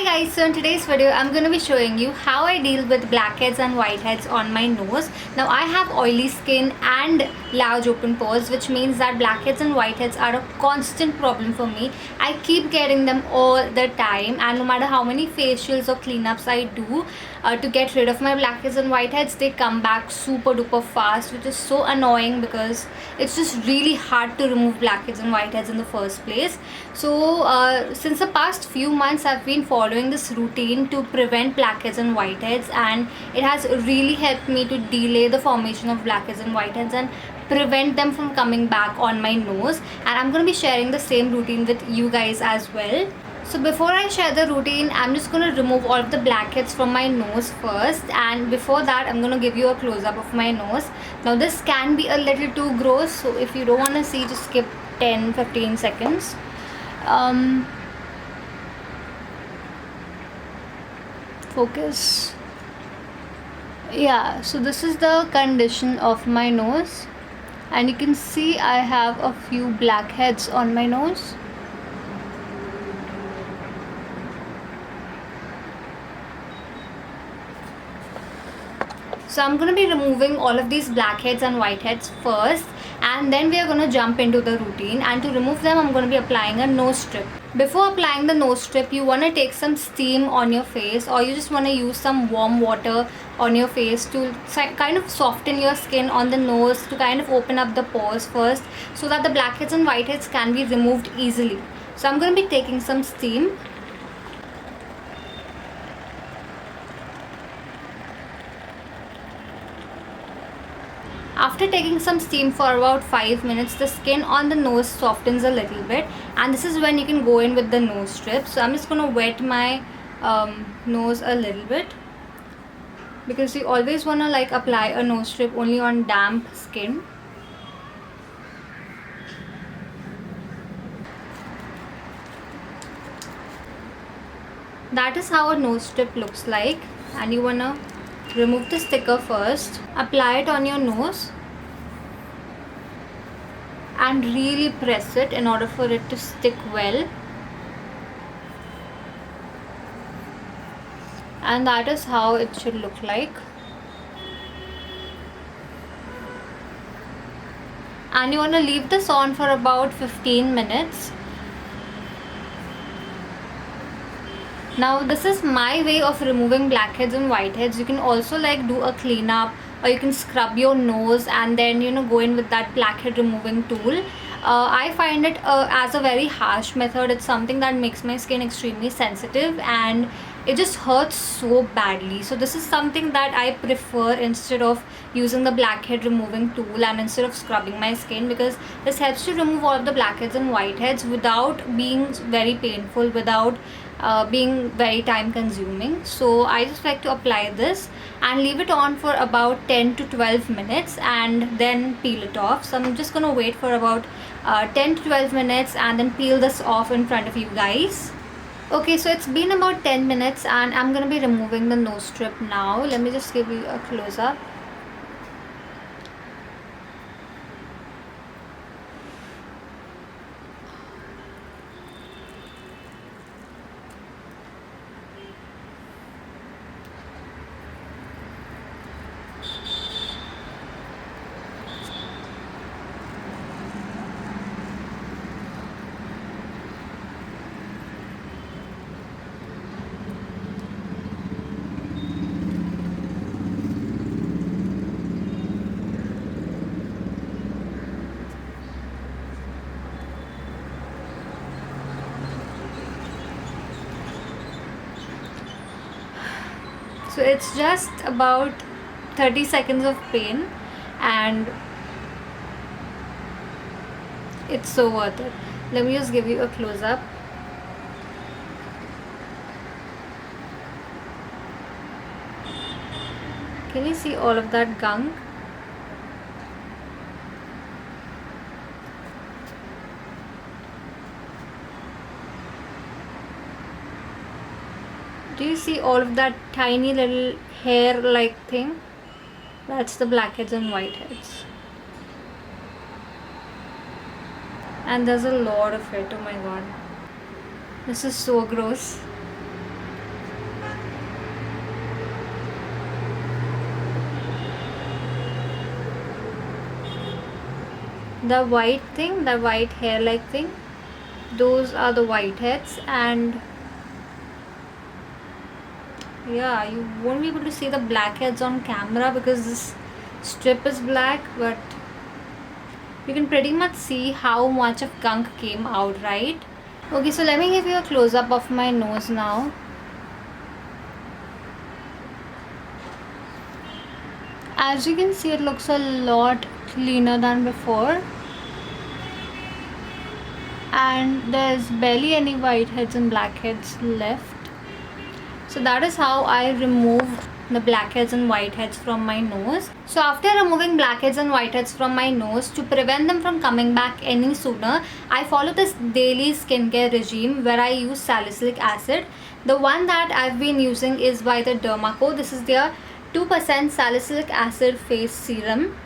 Guys, so in today's video I'm going to be showing you how I deal with blackheads and whiteheads on my nose. Now I have oily skin and large open pores, which means that blackheads and whiteheads are a constant problem for me. I keep getting them all the time, and no matter how many facials or cleanups I do to get rid of my blackheads and whiteheads, they come back super duper fast, which is so annoying because it's just really hard to remove blackheads and whiteheads in the first place. So since the past few months I've been following this routine to prevent blackheads and whiteheads, and it has really helped me to delay the formation of blackheads and whiteheads and prevent them from coming back on my nose. And I'm going to be sharing the same routine with you guys as well. So before I share the routine, I'm just going to remove all of the blackheads from my nose first, and before that I'm going to give you a close-up of my nose. Now this can be a little too gross, so if you don't want to see, just skip 10-15 seconds. Focus. Yeah, so this is the condition of my nose, and you can see I have a few blackheads on my nose. So I'm going to be removing all of these blackheads and whiteheads first, and then we are going to jump into the routine. And to remove them, I'm going to be applying a nose strip. Before applying the nose strip, you want to take some steam on your face, or you just want to use some warm water on your face to kind of soften your skin on the nose, to kind of open up the pores first, so that the blackheads and whiteheads can be removed easily. So I'm going to be taking some steam. After taking some steam for about 5 minutes, the skin on the nose softens a little bit, and this is when you can go in with the nose strip. So I'm just going to wet my nose a little bit, because you always want to apply a nose strip only on damp skin. That is how a nose strip looks like, and you want to remove the sticker first, apply it on your nose, and really press it in order for it to stick well. And that is how it should look like. And you want to leave this on for about 15 minutes. Now this is my way of removing blackheads and whiteheads. You can also do a cleanup, or you can scrub your nose and then go in with that blackhead removing tool. I find it as a very harsh method. It's something that makes my skin extremely sensitive, and it just hurts so badly. So this is something that I prefer instead of using the blackhead removing tool, and instead of scrubbing my skin, because this helps to remove all of the blackheads and whiteheads without being very painful, without being very time consuming. So I just like to apply this and leave it on for about 10 to 12 minutes and then peel it off. So I'm just going to wait for about 10 to 12 minutes and then peel this off in front of you guys. Okay, so it's been about 10 minutes and I'm going to be removing the nose strip now. Let me just give you a close-up. So it's just about 30 seconds of pain, and it's so worth it. Let me just give you a close-up. Can you see all of that gunk? Do you see all of that tiny little hair like thing? That's the blackheads and whiteheads. And there's a lot of it. Oh my god. This is so gross. The white thing, the white hair like thing, those are the whiteheads. And yeah, you won't be able to see the blackheads on camera because this strip is black, but you can pretty much see how much of gunk came out, right? Okay, so let me give you a close-up of my nose now. As you can see, it looks a lot cleaner than before, and there's barely any whiteheads and blackheads left. So that is how I removed the blackheads and whiteheads from my nose. So after removing blackheads and whiteheads from my nose, to prevent them from coming back any sooner, I follow this daily skincare regime where I use salicylic acid. The one that I've been using is by the Dermaco. This is their 2% salicylic acid face serum.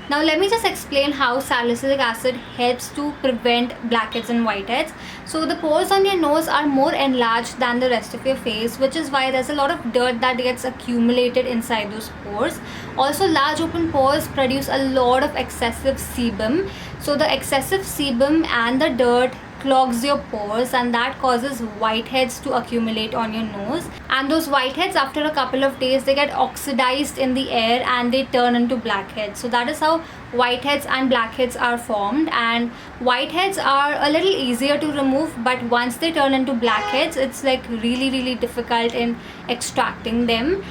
Now let me just explain how salicylic acid helps to prevent blackheads and whiteheads. So the pores on your nose are more enlarged than the rest of your face, which is why there's a lot of dirt that gets accumulated inside those pores. Also, large open pores produce a lot of excessive sebum. So the excessive sebum and the dirt clogs your pores, and that causes whiteheads to accumulate on your nose. And those whiteheads, after a couple of days, they get oxidized in the air and they turn into blackheads. So that is how whiteheads and blackheads are formed. And whiteheads are a little easier to remove, but once they turn into blackheads, it's like really difficult in extracting them.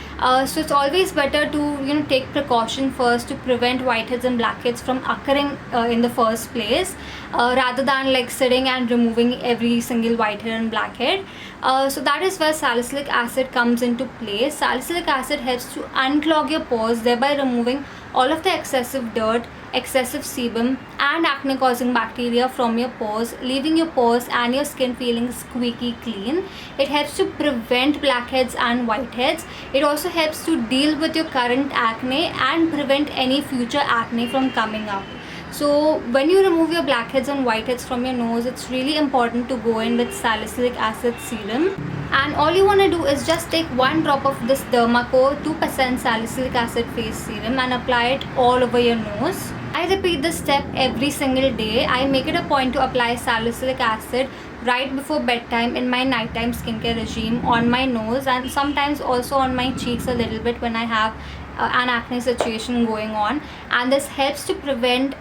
So it's always better to take precaution first to prevent whiteheads and blackheads from occurring in the first place, rather than like sitting and removing every single whitehead and blackhead. So that is where salicylic acid comes into play. Salicylic acid helps to unclog your pores, thereby removing all of the excessive dirt, excessive sebum and acne causing bacteria from your pores, leaving your pores and your skin feeling squeaky clean. It helps to prevent blackheads and whiteheads. It also helps to deal with your current acne and prevent any future acne from coming up. So when you remove your blackheads and whiteheads from your nose, it's really important to go in with salicylic acid serum. And all you want to do is just take 1 drop of this Dermaco 2% salicylic acid face serum and apply it all over your nose. I repeat this step every single day. I make it a point to apply salicylic acid right before bedtime in my nighttime skincare regime on my nose, and sometimes also on my cheeks a little bit when I have an acne situation going on. And this helps to prevent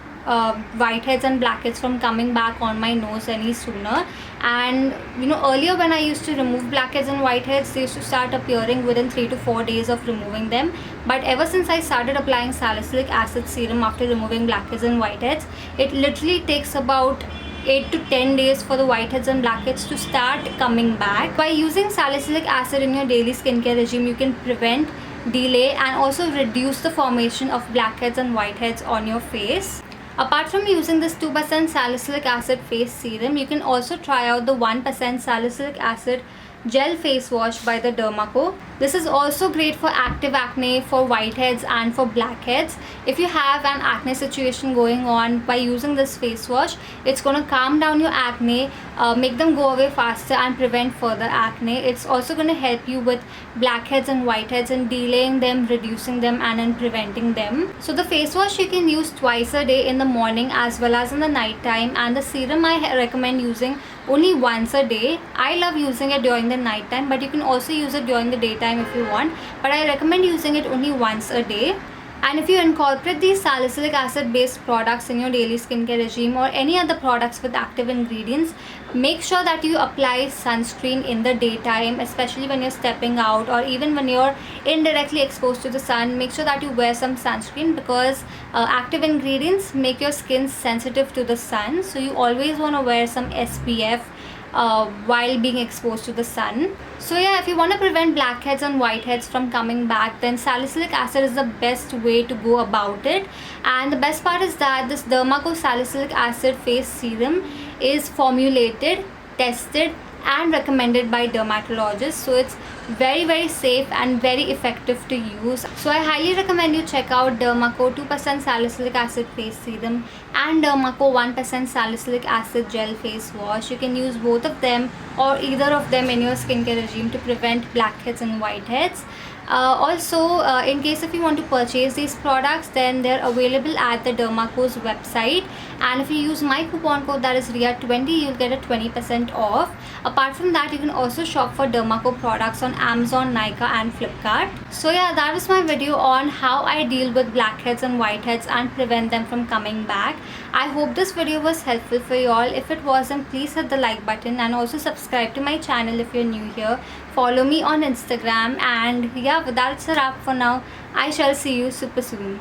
whiteheads and blackheads from coming back on my nose any sooner. And earlier when I used to remove blackheads and whiteheads, they used to start appearing within 3 to 4 days of removing them. But ever since I started applying salicylic acid serum after removing blackheads and whiteheads, it literally takes about 8 to 10 days for the whiteheads and blackheads to start coming back. By using salicylic acid in your daily skincare regime, you can prevent, delay and also reduce the formation of blackheads and whiteheads on your face. Apart from using this 2% salicylic acid face serum, you can also try out the 1% salicylic acid gel face wash by the Dermaco. This is also great for active acne, for whiteheads and for blackheads. If you have an acne situation going on, by using this face wash, it's going to calm down your acne, make them go away faster and prevent further acne. It's also going to help you with blackheads and whiteheads and delaying them, reducing them and in preventing them. So the face wash you can use twice a day, in the morning as well as in the night time, and the serum I recommend using only once a day. I love using it during the night time, but you can also use it during the daytime if you want, but I recommend using it only once a day. And if you incorporate these salicylic acid based products in your daily skincare regime or any other products with active ingredients, make sure that you apply sunscreen in the daytime, especially when you're stepping out or even when you're indirectly exposed to the sun. Make sure that you wear some sunscreen, because active ingredients make your skin sensitive to the sun, so you always want to wear some SPF while being exposed to the sun. So yeah, if you want to prevent blackheads and whiteheads from coming back, then salicylic acid is the best way to go about it. And the best part is that this Dermaco salicylic acid face serum is formulated, tested and recommended by dermatologists, so it's very safe and very effective to use. So I highly recommend you check out Dermaco 2% salicylic acid face serum and Dermaco 1% salicylic acid gel face wash. You can use both of them or either of them in your skincare regime to prevent blackheads and whiteheads. Also, in case if you want to purchase these products, then they're available at the Dermaco's website, and if you use my coupon code, that is RIA20, you'll get a 20% off. Apart from that, you can also shop for Dermaco products on Amazon, Nykaa and Flipkart. So yeah, that was my video on how I deal with blackheads and whiteheads and prevent them from coming back. I hope this video was helpful for you all. If it was, then please hit the like button and also subscribe to my channel if you're new here. Follow me on Instagram, and yeah, that's a wrap for now. I shall see you super soon.